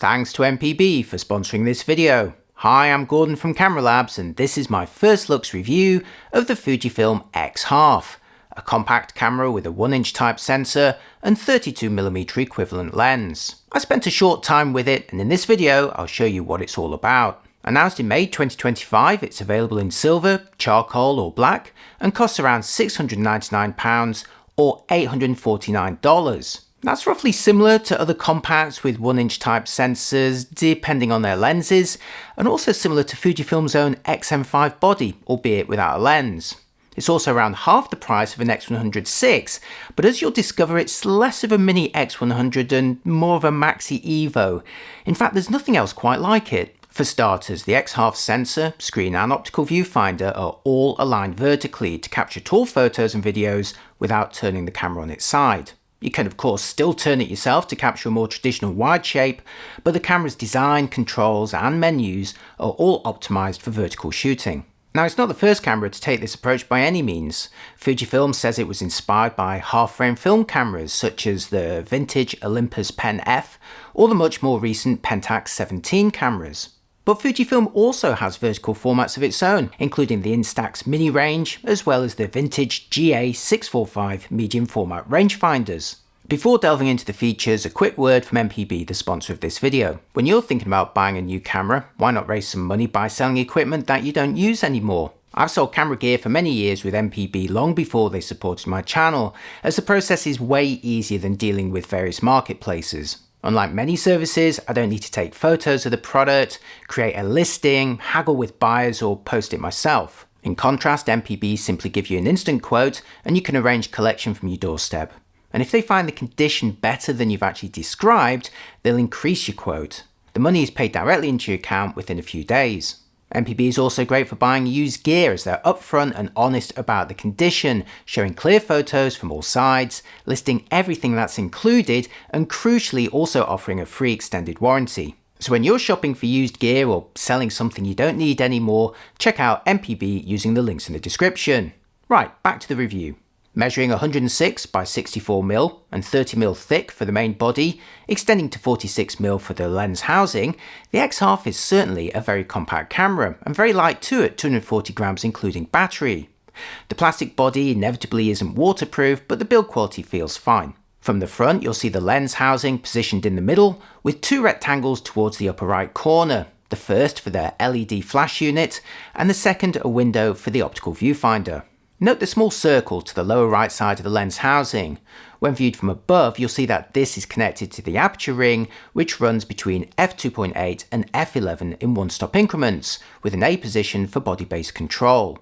Thanks to MPB for sponsoring this video. Hi, I'm Gordon from Camera Labs and this is my first looks review of the Fujifilm X half, a compact camera with a 1-inch type sensor and 32mm equivalent lens. I spent a short time with it and in this video I'll show you what it's all about. Announced in May 2025, it's available in silver, charcoal or black and costs around £699 or $849. That's roughly similar to other compacts with 1-inch type sensors depending on their lenses, and also similar to Fujifilm's own XM5 body, albeit without a lens. It's also around half the price of an X100 VI, but as you'll discover it's less of a mini X100 and more of a maxi Evo. In fact, there's nothing else quite like it. For starters, the X half sensor, screen and optical viewfinder are all aligned vertically to capture tall photos and videos without turning the camera on its side. You can of course still turn it yourself to capture a more traditional wide shape, but the camera's design, controls and menus are all optimized for vertical shooting. Now it's not the first camera to take this approach by any means. Fujifilm says it was inspired by half-frame film cameras such as the vintage Olympus Pen F or the much more recent Pentax 17 cameras. But Fujifilm also has vertical formats of its own, including the Instax mini range, as well as the vintage GA645 medium format rangefinders. Before delving into the features, a quick word from MPB, the sponsor of this video. When you're thinking about buying a new camera, why not raise some money by selling equipment that you don't use anymore? I've sold camera gear for many years with MPB long before they supported my channel, as the process is way easier than dealing with various marketplaces. Unlike many services, I don't need to take photos of the product, create a listing, haggle with buyers or post it myself. In contrast, MPB simply give you an instant quote and you can arrange collection from your doorstep. And if they find the condition better than you've actually described, they'll increase your quote. The money is paid directly into your account within a few days. MPB is also great for buying used gear as they're upfront and honest about the condition, showing clear photos from all sides, listing everything that's included, and crucially also offering a free extended warranty. So when you're shopping for used gear or selling something you don't need anymore, check out MPB using the links in the description. Right, back to the review. Measuring 106 by 64mm and 30mm thick for the main body, extending to 46mm for the lens housing, the X half is certainly a very compact camera and very light too at 240 grams including battery. The plastic body inevitably isn't waterproof, but the build quality feels fine. From the front you'll see the lens housing positioned in the middle with two rectangles towards the upper right corner, the first for the LED flash unit and the second a window for the optical viewfinder. Note the small circle to the lower right side of the lens housing. When viewed from above, you'll see that this is connected to the aperture ring, which runs between f2.8 and f11 in one-stop increments, with an A position for body-based control.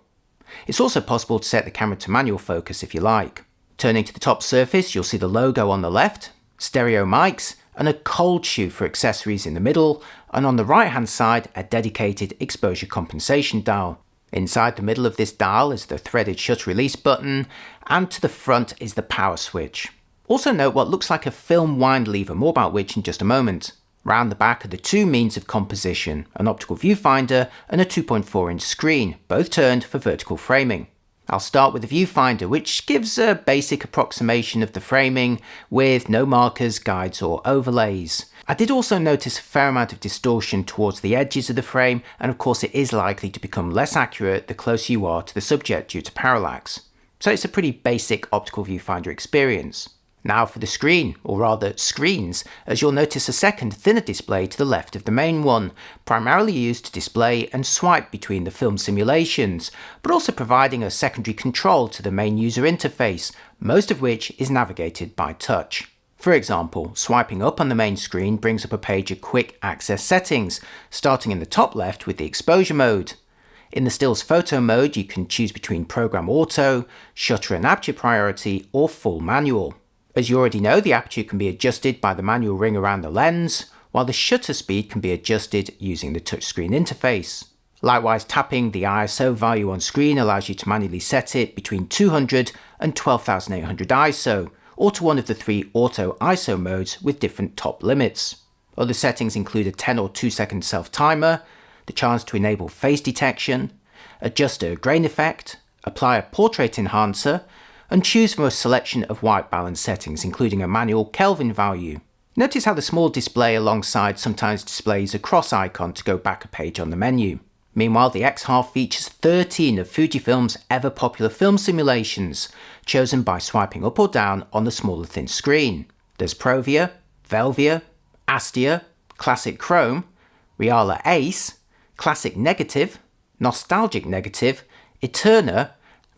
It's also possible to set the camera to manual focus if you like. Turning to the top surface, you'll see the logo on the left, stereo mics, and a cold shoe for accessories in the middle, and on the right-hand side, a dedicated exposure compensation dial. Inside the middle of this dial is the threaded shutter release button, and to the front is the power switch. Also note what looks like a film wind lever, more about which in just a moment. Round the back are the two means of composition, an optical viewfinder and a 2.4-inch screen, both turned for vertical framing. I'll start with the viewfinder, which gives a basic approximation of the framing with no markers, guides or overlays. I did also notice a fair amount of distortion towards the edges of the frame, and of course it is likely to become less accurate the closer you are to the subject due to parallax. So it's a pretty basic optical viewfinder experience. Now for the screen, or rather screens, as you'll notice a second thinner display to the left of the main one, primarily used to display and swipe between the film simulations, but also providing a secondary control to the main user interface, most of which is navigated by touch. For example, swiping up on the main screen brings up a page of quick access settings, starting in the top left with the exposure mode. In the stills photo mode, you can choose between program auto, shutter and aperture priority, or full manual. As you already know, the aperture can be adjusted by the manual ring around the lens, while the shutter speed can be adjusted using the touchscreen interface. Likewise, tapping the ISO value on screen allows you to manually set it between 200 and 12,800 ISO, or to one of the three auto ISO modes with different top limits. Other settings include a 10 or 2 second self-timer, the chance to enable face detection, adjust a grain effect, apply a portrait enhancer, and choose from a selection of white balance settings including a manual Kelvin value. Notice how the small display alongside sometimes displays a cross icon to go back a page on the menu. Meanwhile, the X1/2 features 13 of Fujifilm's ever-popular film simulations, chosen by swiping up or down on the smaller thin screen. There's Provia, Velvia, Astia, Classic Chrome, Reala Ace, Classic Negative, Nostalgic Negative, Eterna,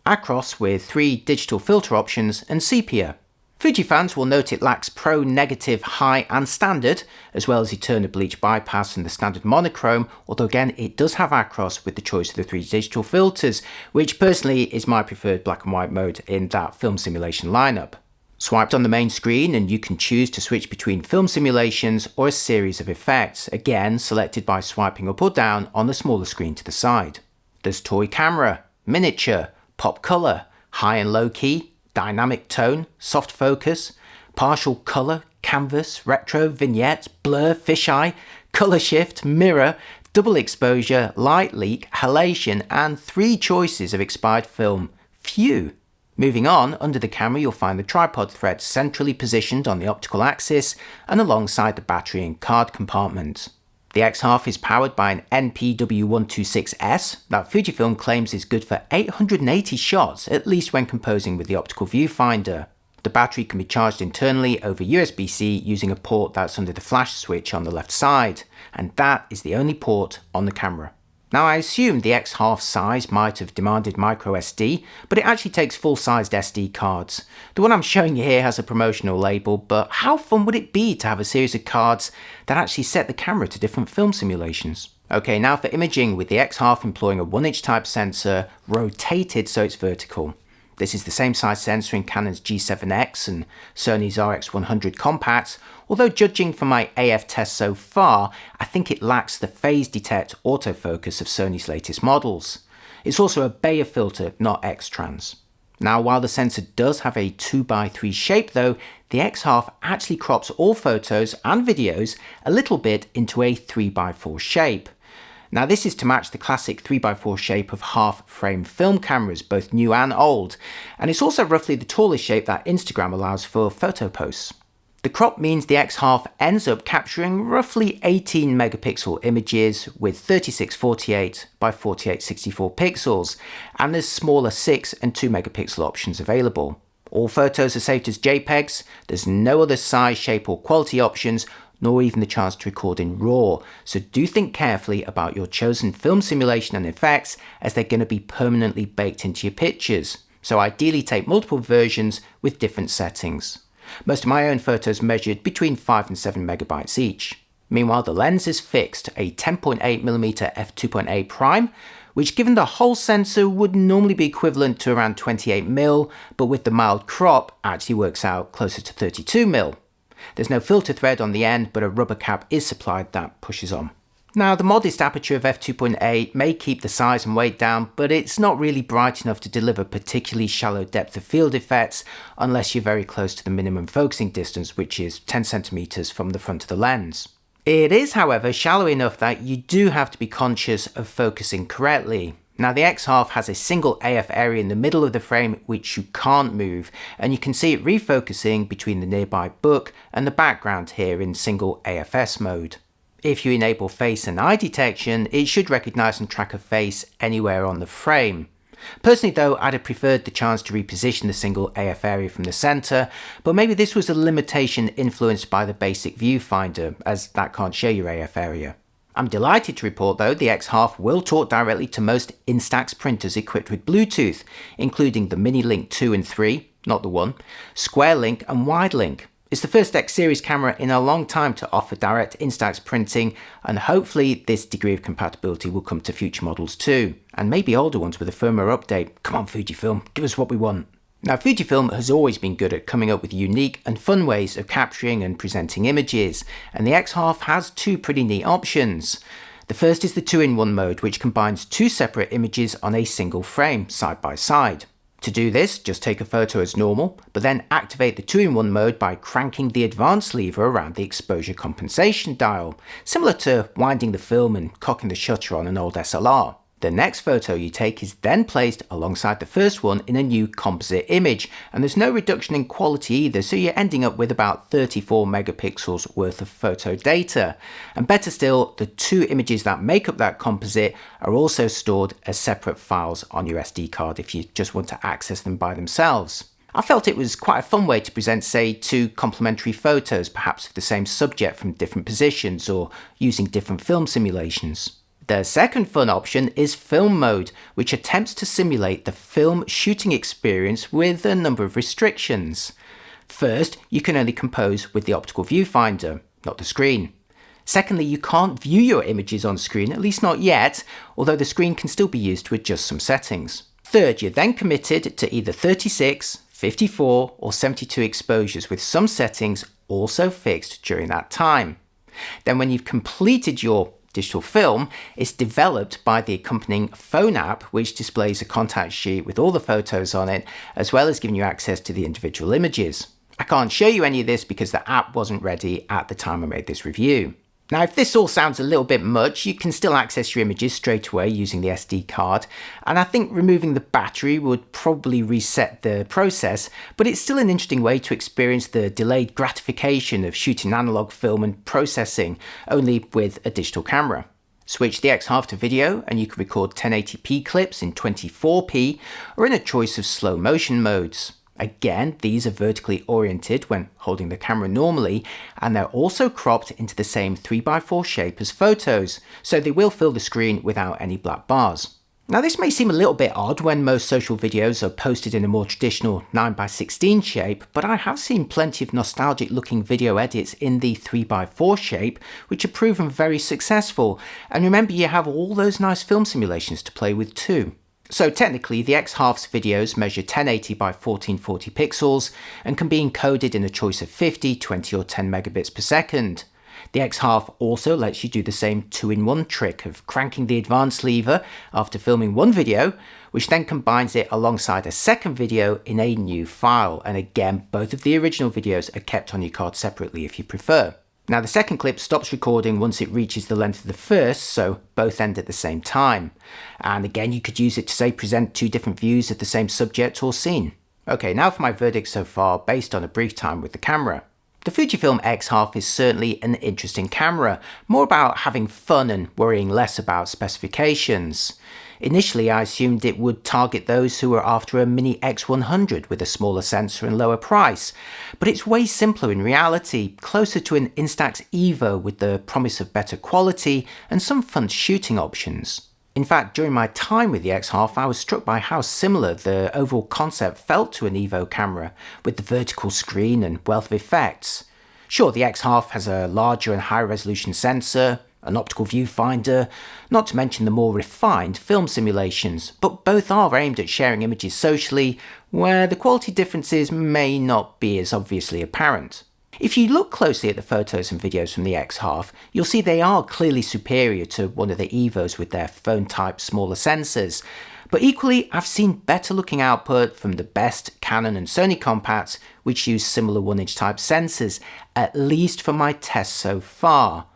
Acros with 3 digital filter options, and Sepia. Fuji fans will note it lacks Pro, Negative, High and Standard, as well as Eterna Bleach Bypass and the standard monochrome, although again it does have Acros with the choice of the 3 digital filters, which personally is my preferred black and white mode in that film simulation lineup. Swiped on the main screen and you can choose to switch between film simulations or a series of effects, again selected by swiping up or down on the smaller screen to the side. There's Toy Camera, Miniature, Pop Color, High and Low Key, Dynamic Tone, Soft Focus, Partial Color, Canvas, Retro, Vignette, Blur, Fisheye, Color Shift, Mirror, Double Exposure, Light Leak, Halation, and 3 choices of expired film. Phew! Moving on, under the camera you'll find the tripod thread centrally positioned on the optical axis and alongside the battery and card compartment. The X1/2 is powered by an NPW126S that Fujifilm claims is good for 880 shots, at least when composing with the optical viewfinder. The battery can be charged internally over USB-C using a port that's under the flash switch on the left side, and that is the only port on the camera. Now I assume the X1/2 size might have demanded micro SD, but it actually takes full-sized SD cards. The one I'm showing you here has a promotional label, but how fun would it be to have a series of cards that actually set the camera to different film simulations? Okay, now for imaging, with the X1/2 employing a 1" type sensor rotated so it's vertical. This is the same size sensor in Canon's G7X and Sony's RX100 compacts, although judging from my AF test so far, I think it lacks the phase detect autofocus of Sony's latest models. It's also a Bayer filter, not X-trans. Now while the sensor does have a 2x3 shape though, the X1/2 actually crops all photos and videos a little bit into a 3x4 shape. Now this is to match the classic 3x4 shape of half-frame film cameras, both new and old, and it's also roughly the tallest shape that Instagram allows for photo posts. The crop means the X1/2 ends up capturing roughly 18 megapixel images with 3648 by 4864 pixels, and there's smaller 6 and 2 megapixel options available. All photos are saved as JPEGs, there's no other size, shape or quality options, nor even the chance to record in RAW, so do think carefully about your chosen film simulation and effects, as they're going to be permanently baked into your pictures, so ideally take multiple versions with different settings. Most of my own photos measured between 5 and 7 megabytes each. Meanwhile, the lens is fixed, a 10.8mm f2.8 prime, which given the whole sensor would normally be equivalent to around 28mm, but with the mild crop actually works out closer to 32mm. There's no filter thread on the end, but a rubber cap is supplied that pushes on. Now the modest aperture of f2.8 may keep the size and weight down, but it's not really bright enough to deliver particularly shallow depth of field effects unless you're very close to the minimum focusing distance, which is 10 centimeters from the front of the lens. It is, however, shallow enough that you do have to be conscious of focusing correctly. Now the X1/2 has a single AF area in the middle of the frame which you can't move, and you can see it refocusing between the nearby book and the background here in single AFS mode. If you enable face and eye detection, it should recognise and track a face anywhere on the frame. Personally though, I'd have preferred the chance to reposition the single AF area from the centre, but maybe this was a limitation influenced by the basic viewfinder, as that can't show your AF area. I'm delighted to report though the X1/2 will talk directly to most instax printers equipped with Bluetooth, including the Mini Link 2 and 3, not the 1, Square Link and Wide Link. It's the first X series camera in a long time to offer direct instax printing, and hopefully this degree of compatibility will come to future models too, and maybe older ones with a firmware update. Come on Fujifilm, give us what we want. Now Fujifilm has always been good at coming up with unique and fun ways of capturing and presenting images, and the X1/2 has 2 pretty neat options. The first is the 2-in-1 mode, which combines 2 separate images on a single frame, side by side. To do this, just take a photo as normal, but then activate the 2-in-1 mode by cranking the advanced lever around the exposure compensation dial, similar to winding the film and cocking the shutter on an old SLR. The next photo you take is then placed alongside the first one in a new composite image, and there's no reduction in quality either, so you're ending up with about 34 megapixels worth of photo data. And better still, the two images that make up that composite are also stored as separate files on your SD card if you just want to access them by themselves. I felt it was quite a fun way to present, say, two complementary photos, perhaps of the same subject from different positions or using different film simulations. The second fun option is film mode, which attempts to simulate the film shooting experience with a number of restrictions. First, you can only compose with the optical viewfinder, not the screen. Secondly, you can't view your images on screen, at least not yet, although the screen can still be used to adjust some settings. Third, you're then committed to either 36, 54 or 72 exposures, with some settings also fixed during that time. Then when you've completed your digital film, it's developed by the accompanying phone app, which displays a contact sheet with all the photos on it, as well as giving you access to the individual images. I can't show you any of this because the app wasn't ready at the time I made this review. Now, if this all sounds a little bit much, you can still access your images straight away using the SD card, and I think removing the battery would probably reset the process, but it's still an interesting way to experience the delayed gratification of shooting analog film and processing, only with a digital camera. Switch the X1/2 to video and you can record 1080p clips in 24p or in a choice of slow motion modes. Again, these are vertically oriented when holding the camera normally, and they're also cropped into the same 3x4 shape as photos, so they will fill the screen without any black bars. Now, this may seem a little bit odd when most social videos are posted in a more traditional 9x16 shape, but I have seen plenty of nostalgic looking video edits in the 3x4 shape, which have proven very successful, and remember, you have all those nice film simulations to play with too. So technically, the X1/2's videos measure 1080 by 1440 pixels and can be encoded in a choice of 50, 20 or 10 megabits per second. The X1/2 also lets you do the same 2-in-1 trick of cranking the advance lever after filming one video, which then combines it alongside a second video in a new file. And again, both of the original videos are kept on your card separately if you prefer. Now, the second clip stops recording once it reaches the length of the first, so both end at the same time. And again, you could use it to, say, present two different views of the same subject or scene. Okay, now for my verdict so far, based on a brief time with the camera. The Fujifilm X1/2 is certainly an interesting camera, more about having fun and worrying less about specifications. Initially, I assumed it would target those who were after a mini X100 with a smaller sensor and lower price, but it's way simpler in reality, closer to an Instax Evo with the promise of better quality and some fun shooting options. In fact, during my time with the X1/2, I was struck by how similar the overall concept felt to an Evo camera, with the vertical screen and wealth of effects. Sure, the X1/2 has a larger and higher resolution sensor, an optical viewfinder, not to mention the more refined film simulations, but both are aimed at sharing images socially, where the quality differences may not be as obviously apparent. If you look closely at the photos and videos from the X1/2, you'll see they are clearly superior to one of the Evos with their phone-type smaller sensors. But equally, I've seen better looking output from the best Canon and Sony compacts, which use similar 1-inch type sensors, at least for my tests so far.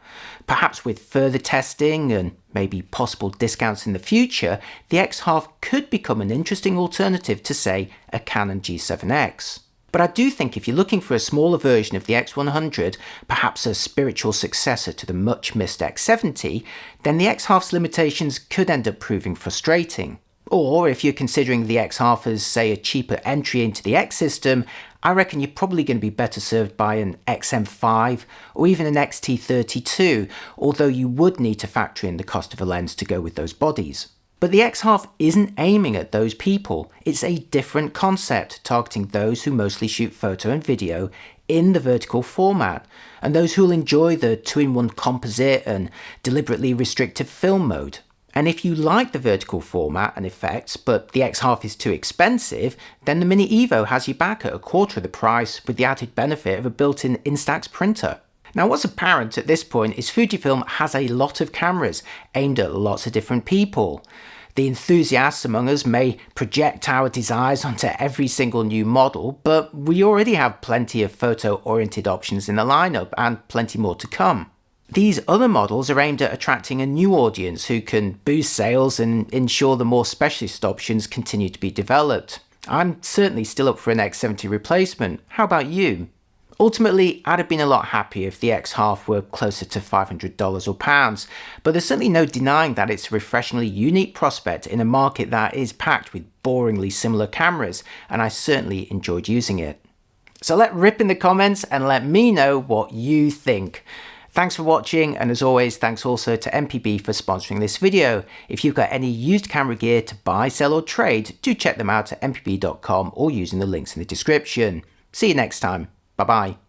Perhaps with further testing and maybe possible discounts in the future, the X1/2 could become an interesting alternative to, say, a Canon G7X. But I do think if you're looking for a smaller version of the X100, perhaps a spiritual successor to the much missed X70, then the X1/2's limitations could end up proving frustrating. Or if you're considering the X1/2 as, say, a cheaper entry into the X system, I reckon you're probably going to be better served by an XM5 or even an XT32, although you would need to factor in the cost of a lens to go with those bodies. But the X1/2 isn't aiming at those people. It's a different concept, targeting those who mostly shoot photo and video in the vertical format, and those who'll enjoy the 2-in-1 composite and deliberately restrictive film mode. And if you like the vertical format and effects, but the X1/2 is too expensive, then the Mini Evo has you back at a quarter of the price with the added benefit of a built-in Instax printer. Now, what's apparent at this point is Fujifilm has a lot of cameras aimed at lots of different people. The enthusiasts among us may project our desires onto every single new model, but we already have plenty of photo-oriented options in the lineup and plenty more to come. These other models are aimed at attracting a new audience who can boost sales and ensure the more specialist options continue to be developed. I'm certainly still up for an X70 replacement. How about you? Ultimately, I'd have been a lot happier if the X1/2 were closer to $500 or pounds, but there's certainly no denying that it's a refreshingly unique prospect in a market that is packed with boringly similar cameras, and I certainly enjoyed using it. So let rip in the comments and let me know what you think. Thanks for watching, and as always, thanks also to MPB for sponsoring this video. If you've got any used camera gear to buy, sell or trade, do check them out at mpb.com or using the links in the description. See you next time. Bye-bye.